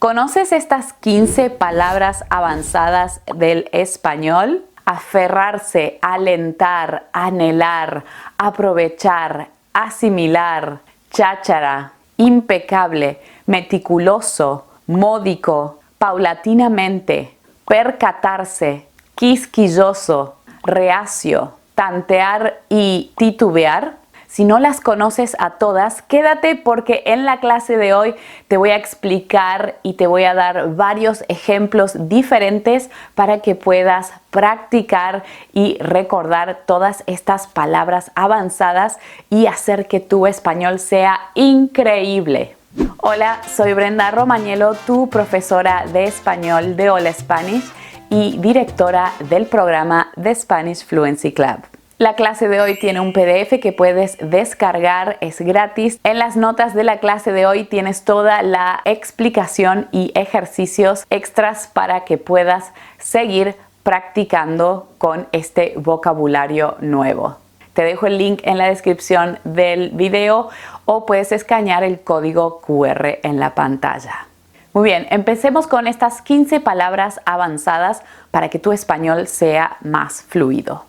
¿Conoces estas 15 palabras avanzadas del español? Aferrarse, alentar, anhelar, aprovechar, asimilar, cháchara, impecable, meticuloso, módico, paulatinamente, percatarse, quisquilloso, reacio, tantear y titubear. Si no las conoces a todas, quédate porque en la clase de hoy te voy a explicar y te voy a dar varios ejemplos diferentes para que puedas practicar y recordar todas estas palabras avanzadas y hacer que tu español sea increíble. Hola, soy Brenda Romagnello, tu profesora de español de Hola Spanish y directora del programa The Spanish Fluency Club. La clase de hoy tiene un PDF que puedes descargar, es gratis. En las notas de la clase de hoy tienes toda la explicación y ejercicios extras para que puedas seguir practicando con este vocabulario nuevo. Te dejo el link en la descripción del video o puedes escanear el código QR en la pantalla. Muy bien, empecemos con estas 15 palabras avanzadas para que tu español sea más fluido.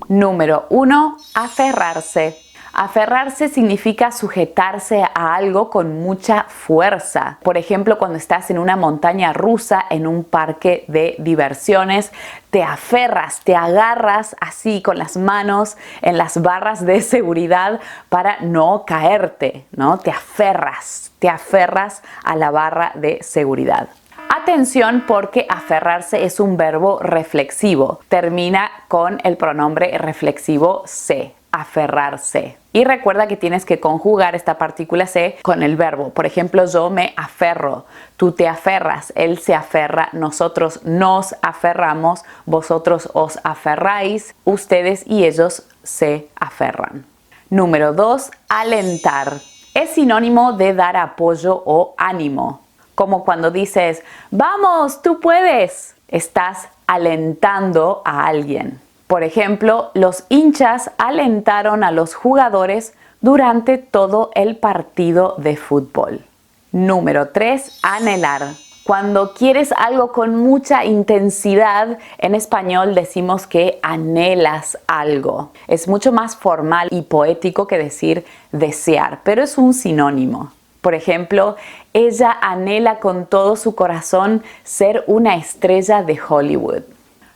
Número 1. Aferrarse. Aferrarse significa sujetarse a algo con mucha fuerza. Por ejemplo, cuando estás en una montaña rusa, en un parque de diversiones, te aferras, te agarras así con las manos en las barras de seguridad para no caerte, ¿no? Te aferras a la barra de seguridad. Atención porque aferrarse es un verbo reflexivo. Termina con el pronombre reflexivo se, aferrarse. Y recuerda que tienes que conjugar esta partícula se con el verbo. Por ejemplo, yo me aferro, tú te aferras, él se aferra, nosotros nos aferramos, vosotros os aferráis, ustedes y ellos se aferran. Número 2. Alentar. Es sinónimo de dar apoyo o ánimo. Como cuando dices, vamos, tú puedes. Estás alentando a alguien. Por ejemplo, los hinchas alentaron a los jugadores durante todo el partido de fútbol. Número 3. Anhelar. Cuando quieres algo con mucha intensidad, en español decimos que anhelas algo. Es mucho más formal y poético que decir desear, pero es un sinónimo. Por ejemplo, ella anhela con todo su corazón ser una estrella de Hollywood.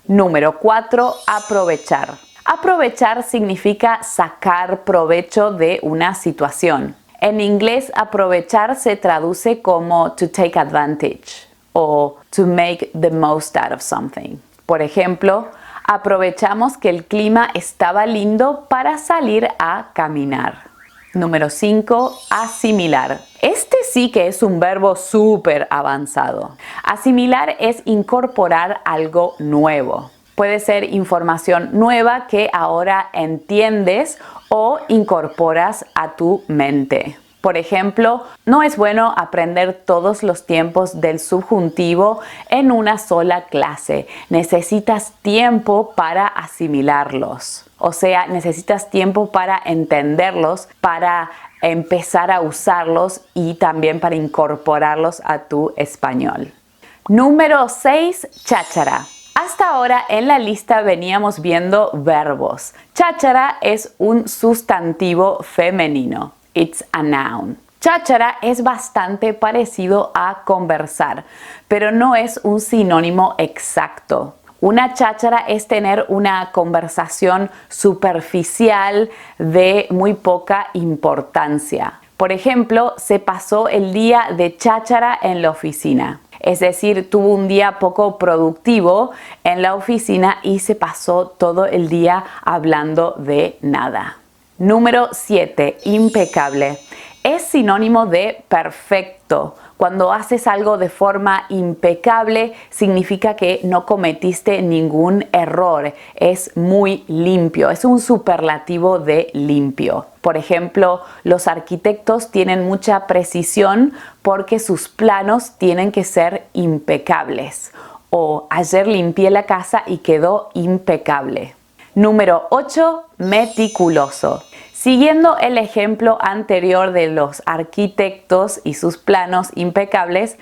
Número 4. Aprovechar. Aprovechar significa sacar provecho de una situación. En inglés, aprovechar se traduce como to take advantage o to make the most out of something. Por ejemplo, aprovechamos que el clima estaba lindo para salir a caminar. Número 5. Asimilar. Este sí que es un verbo súper avanzado. Asimilar es incorporar algo nuevo. Puede ser información nueva que ahora entiendes o incorporas a tu mente. Por ejemplo, no es bueno aprender todos los tiempos del subjuntivo en una sola clase. Necesitas tiempo para asimilarlos. O sea, necesitas tiempo para entenderlos, para empezar a usarlos y también para incorporarlos a tu español. Número 6. Cháchara. Hasta ahora en la lista veníamos viendo verbos. Cháchara es un sustantivo femenino. It's a noun. Cháchara es bastante parecido a conversar, pero no es un sinónimo exacto. Una cháchara es tener una conversación superficial de muy poca importancia. Por ejemplo, se pasó el día de cháchara en la oficina. Es decir, tuvo un día poco productivo en la oficina y se pasó todo el día hablando de nada. Número 7. Impecable. Es sinónimo de perfecto. Cuando haces algo de forma impecable, significa que no cometiste ningún error. Es muy limpio. Es un superlativo de limpio. Por ejemplo, los arquitectos tienen mucha precisión porque sus planos tienen que ser impecables. O ayer limpié la casa y quedó impecable. Número 8. Meticuloso. Siguiendo el ejemplo anterior de los arquitectos y sus planos impecables,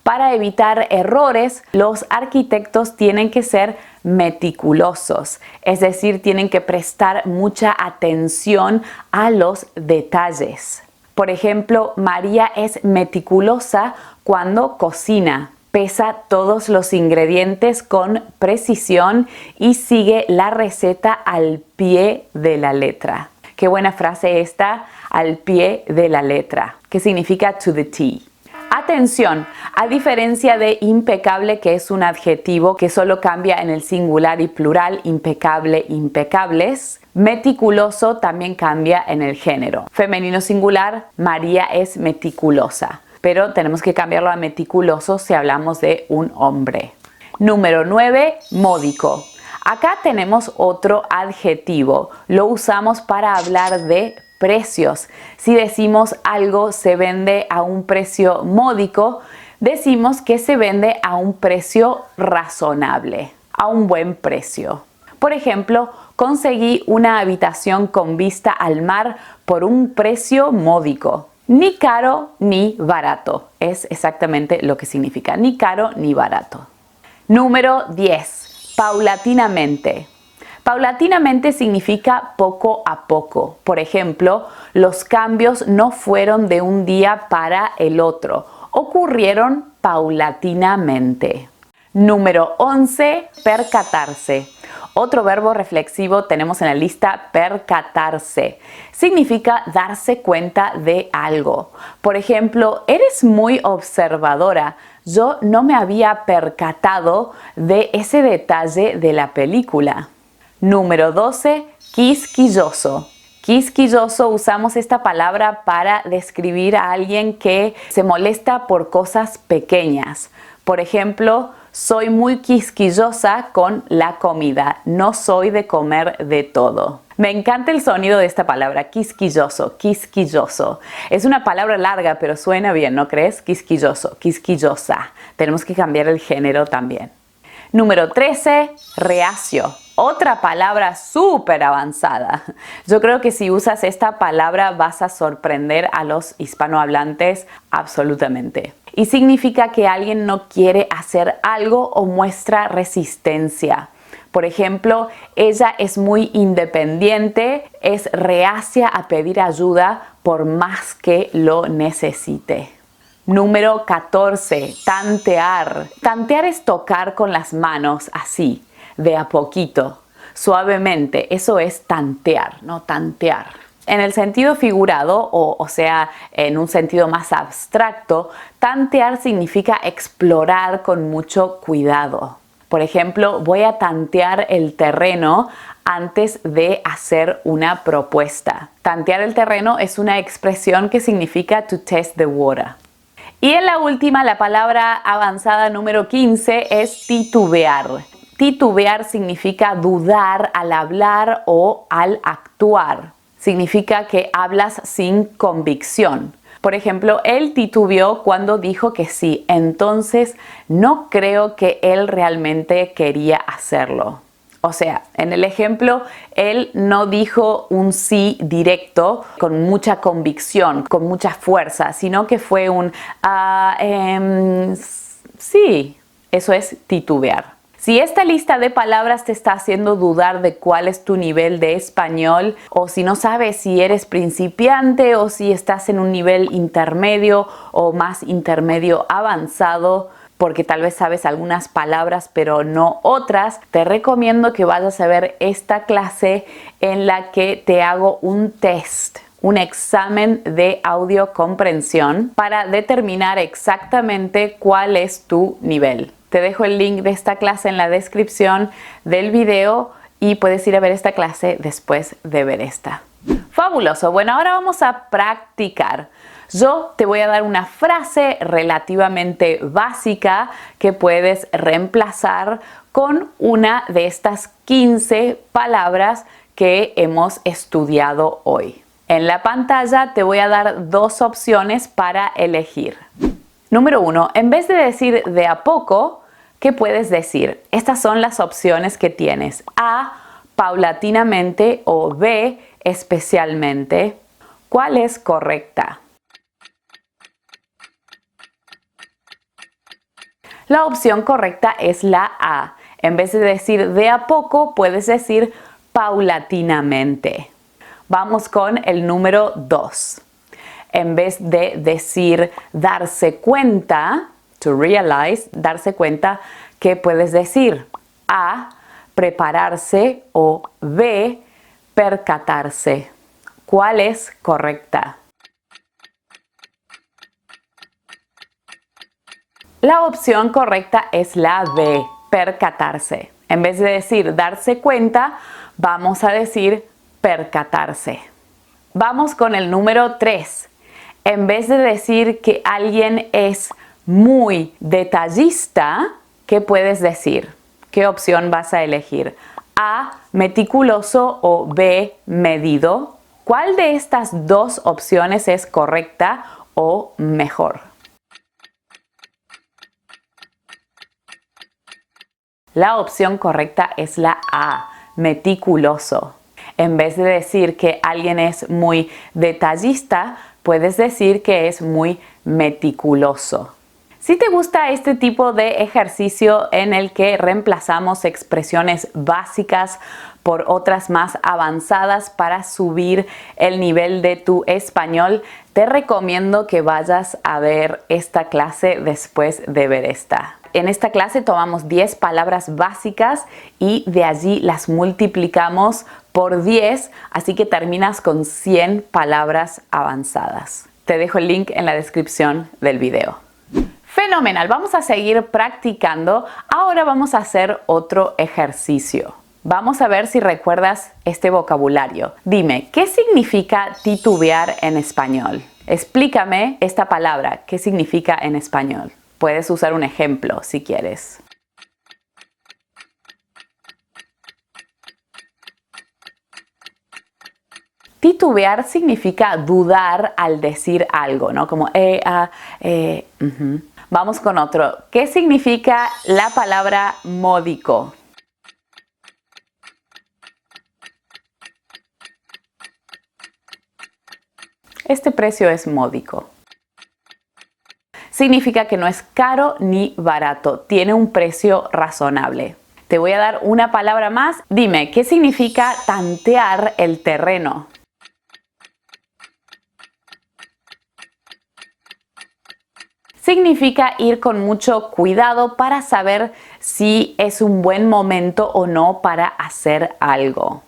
Para evitar errores, los arquitectos tienen que ser meticulosos, es decir, tienen que prestar mucha atención a los detalles. Por ejemplo, María es meticulosa cuando cocina. Pesa todos los ingredientes con precisión y sigue la receta al pie de la letra. Qué buena frase esta, al pie de la letra, que significa to the T. Atención, a diferencia de impecable, que es un adjetivo que solo cambia en el singular y plural, impecable, impecables, meticuloso también cambia en el género. Femenino singular, María es meticulosa, pero tenemos que cambiarlo a meticuloso si hablamos de un hombre. Número 9, módico. Acá tenemos otro adjetivo, lo usamos para hablar de precios. Si decimos algo se vende a un precio módico, decimos que se vende a un precio razonable, a un buen precio. Por ejemplo, conseguí una habitación con vista al mar por un precio módico. Ni caro ni barato. Es exactamente lo que significa, ni caro ni barato. Número 10. Paulatinamente. Paulatinamente significa poco a poco. Por ejemplo, los cambios no fueron de un día para el otro, ocurrieron paulatinamente. Número 11, percatarse. Otro verbo reflexivo tenemos en la lista, percatarse. Significa darse cuenta de algo. Por ejemplo, eres muy observadora. Yo no me había percatado de ese detalle de la película. Número 12, quisquilloso. Quisquilloso, usamos esta palabra para describir a alguien que se molesta por cosas pequeñas. Por ejemplo, soy muy quisquillosa con la comida. No soy de comer de todo. Me encanta el sonido de esta palabra, quisquilloso, quisquilloso. Es una palabra larga, pero suena bien, ¿no crees? Quisquilloso, quisquillosa. Tenemos que cambiar el género también. Número 13, reacio. Otra palabra súper avanzada. Yo creo que si usas esta palabra vas a sorprender a los hispanohablantes absolutamente. Y significa que alguien no quiere hacer algo o muestra resistencia. Por ejemplo, ella es muy independiente, es reacia a pedir ayuda por más que lo necesite. Número 14, tantear. Tantear es tocar con las manos así, de a poquito, suavemente. Eso es tantear, ¿no? Tantear. En el sentido figurado, o sea, en un sentido más abstracto, tantear significa explorar con mucho cuidado. Por ejemplo, voy a tantear el terreno antes de hacer una propuesta. Tantear el terreno es una expresión que significa to test the water. Y en la última, la palabra avanzada número 15 es titubear. Titubear significa dudar al hablar o al actuar. Significa que hablas sin convicción. Por ejemplo, él titubeó cuando dijo que sí, entonces no creo que él realmente quería hacerlo. O sea, en el ejemplo, él no dijo un sí directo con mucha convicción, con mucha fuerza, sino que fue un sí. Eso es titubear. Si esta lista de palabras te está haciendo dudar de cuál es tu nivel de español, o si no sabes si eres principiante o si estás en un nivel intermedio o más intermedio avanzado, porque tal vez sabes algunas palabras pero no otras, te recomiendo que vayas a ver esta clase en la que te hago un test, un examen de audiocomprensión para determinar exactamente cuál es tu nivel. Te dejo el link de esta clase en la descripción del video y puedes ir a ver esta clase después de ver esta. Fabuloso. Bueno, ahora vamos a practicar. Yo te voy a dar una frase relativamente básica que puedes reemplazar con una de estas 15 palabras que hemos estudiado hoy. En la pantalla te voy a dar dos opciones para elegir. Número 1, en vez de decir de a poco, ¿qué puedes decir? Estas son las opciones que tienes. A, paulatinamente, o B, especialmente. ¿Cuál es correcta? La opción correcta es la A. En vez de decir de a poco, puedes decir paulatinamente. Vamos con el número 2. En vez de decir darse cuenta, to realize, darse cuenta, ¿qué puedes decir? A, prepararse o B, percatarse. ¿Cuál es correcta? La opción correcta es la B, percatarse. En vez de decir darse cuenta, vamos a decir percatarse. Vamos con el número 3. En vez de decir que alguien es muy detallista, ¿qué puedes decir? ¿Qué opción vas a elegir? A, meticuloso o B, medido. ¿Cuál de estas dos opciones es correcta o mejor? La opción correcta es la A, meticuloso. En vez de decir que alguien es muy detallista, puedes decir que es muy meticuloso. Si te gusta este tipo de ejercicio en el que reemplazamos expresiones básicas por otras más avanzadas para subir el nivel de tu español, te recomiendo que vayas a ver esta clase después de ver esta. En esta clase tomamos 10 palabras básicas y de allí las multiplicamos por 10, así que terminas con 100 palabras avanzadas. Te dejo el link en la descripción del video. Fenomenal, vamos a seguir practicando. Ahora vamos a hacer otro ejercicio. Vamos a ver si recuerdas este vocabulario. Dime, ¿qué significa titubear en español? Explícame esta palabra, ¿qué significa en español? Puedes usar un ejemplo si quieres. Titubear significa dudar al decir algo, ¿no? Como Vamos con otro. ¿Qué significa la palabra módico? Este precio es módico. Significa que no es caro ni barato, tiene un precio razonable. Te voy a dar una palabra más. Dime, ¿qué significa tantear el terreno? Significa ir con mucho cuidado para saber si es un buen momento o no para hacer algo.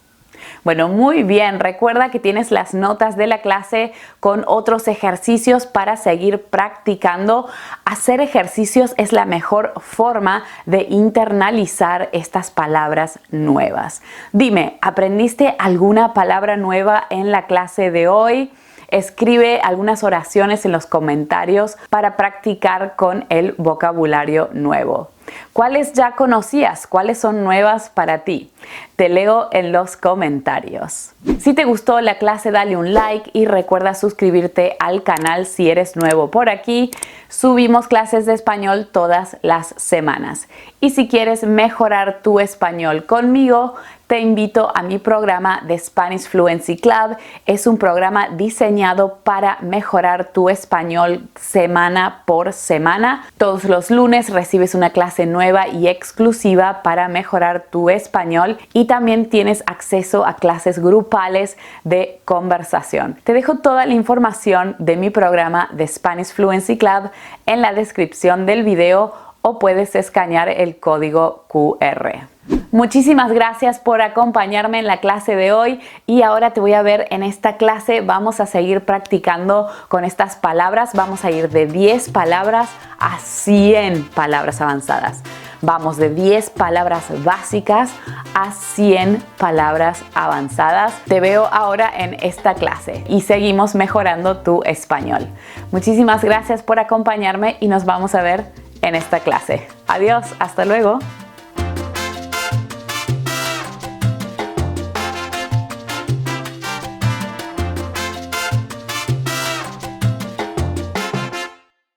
Bueno, muy bien. Recuerda que tienes las notas de la clase con otros ejercicios para seguir practicando. Hacer ejercicios es la mejor forma de internalizar estas palabras nuevas. Dime, ¿aprendiste alguna palabra nueva en la clase de hoy? Escribe algunas oraciones en los comentarios para practicar con el vocabulario nuevo. ¿Cuáles ya conocías? ¿Cuáles son nuevas para ti? Te leo en los comentarios. Si te gustó la clase, dale un like y recuerda suscribirte al canal si eres nuevo por aquí. Subimos clases de español todas las semanas. Y si quieres mejorar tu español conmigo, te invito a mi programa de Spanish Fluency Club. Es un programa diseñado para mejorar tu español semana por semana. Todos los lunes recibes una clase nueva y exclusiva para mejorar tu español y también tienes acceso a clases grupales de conversación. Te dejo toda la información de mi programa de Spanish Fluency Club en la descripción del video o puedes escanear el código QR. Muchísimas gracias por acompañarme en la clase de hoy y ahora te voy a ver en esta clase. Vamos a seguir practicando con estas palabras. Vamos a ir de 10 palabras a 100 palabras avanzadas. Vamos de 10 palabras básicas a 100 palabras avanzadas. Te veo ahora en esta clase y seguimos mejorando tu español. Muchísimas gracias por acompañarme y nos vamos a ver en esta clase. Adiós, hasta luego.